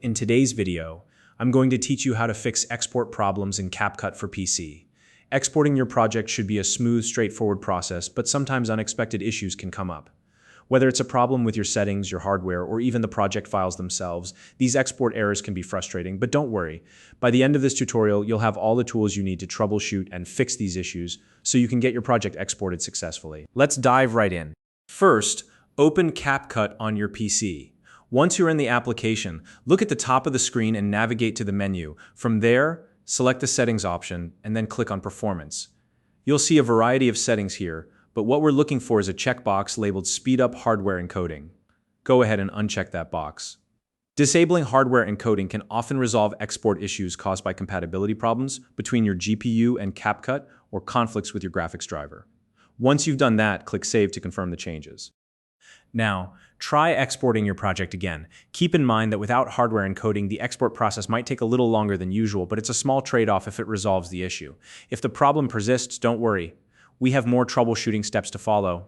In today's video, I'm going to teach you how to fix export problems in CapCut for PC. Exporting your project should be a smooth, straightforward process, but sometimes unexpected issues can come up. Whether it's a problem with your settings, your hardware, or even the project files themselves, these export errors can be frustrating, but don't worry. By the end of this tutorial, you'll have all the tools you need to troubleshoot and fix these issues so you can get your project exported successfully. Let's dive right in. First, open CapCut on your PC. Once you're in the application, look at the top of the screen and navigate to the menu. From there, select the Settings option and then click on Performance. You'll see a variety of settings here, but what we're looking for is a checkbox labeled Speed Up Hardware Encoding. Go ahead and uncheck that box. Disabling hardware encoding can often resolve export issues caused by compatibility problems between your GPU and CapCut or conflicts with your graphics driver. Once you've done that, click Save to confirm the changes. Now, try exporting your project again. Keep in mind that without hardware encoding, the export process might take a little longer than usual, but it's a small trade-off if it resolves the issue. If the problem persists, don't worry. We have more troubleshooting steps to follow.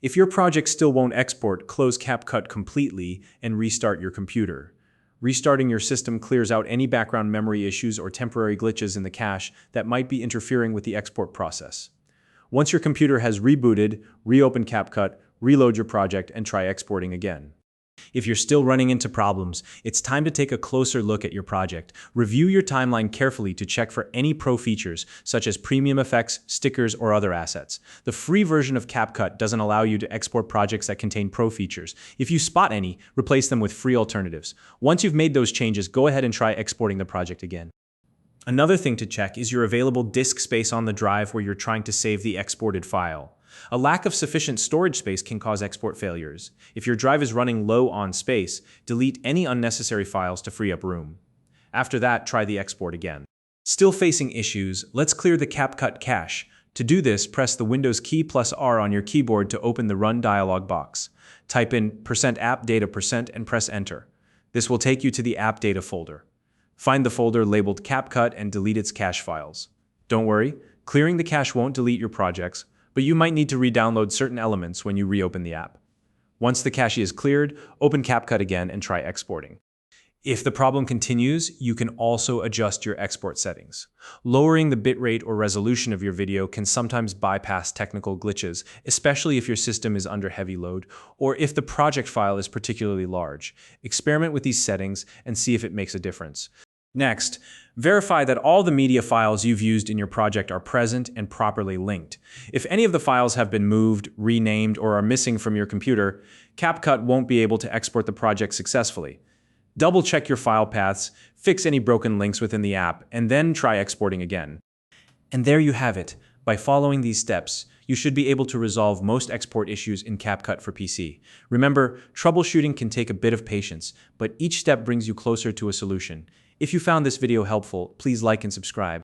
If your project still won't export, close CapCut completely and restart your computer. Restarting your system clears out any background memory issues or temporary glitches in the cache that might be interfering with the export process. Once your computer has rebooted, reopen CapCut, reload your project, and try exporting again. If you're still running into problems, it's time to take a closer look at your project. Review your timeline carefully to check for any pro features, such as premium effects, stickers, or other assets. The free version of CapCut doesn't allow you to export projects that contain pro features. If you spot any, replace them with free alternatives. Once you've made those changes, go ahead and try exporting the project again. Another thing to check is your available disk space on the drive where you're trying to save the exported file. A lack of sufficient storage space can cause export failures. If your drive is running low on space, delete any unnecessary files to free up room. After that, try the export again. Still facing issues, let's clear the CapCut cache. To do this, press the Windows key plus R on your keyboard to open the Run dialog box. Type in %appdata% and press Enter. This will take you to the app data folder. Find the folder labeled CapCut and delete its cache files. Don't worry, clearing the cache won't delete your projects, but you might need to re-download certain elements when you reopen the app. Once the cache is cleared, open CapCut again and try exporting. If the problem continues, you can also adjust your export settings. Lowering the bitrate or resolution of your video can sometimes bypass technical glitches, especially if your system is under heavy load or if the project file is particularly large. Experiment with these settings and see if it makes a difference. Next, verify that all the media files you've used in your project are present and properly linked. If any of the files have been moved, renamed, or are missing from your computer, CapCut won't be able to export the project successfully. Double-check your file paths, fix any broken links within the app, and then try exporting again. And there you have it. By following these steps, you should be able to resolve most export issues in CapCut for PC. Remember, troubleshooting can take a bit of patience, but each step brings you closer to a solution. If you found this video helpful, please like and subscribe.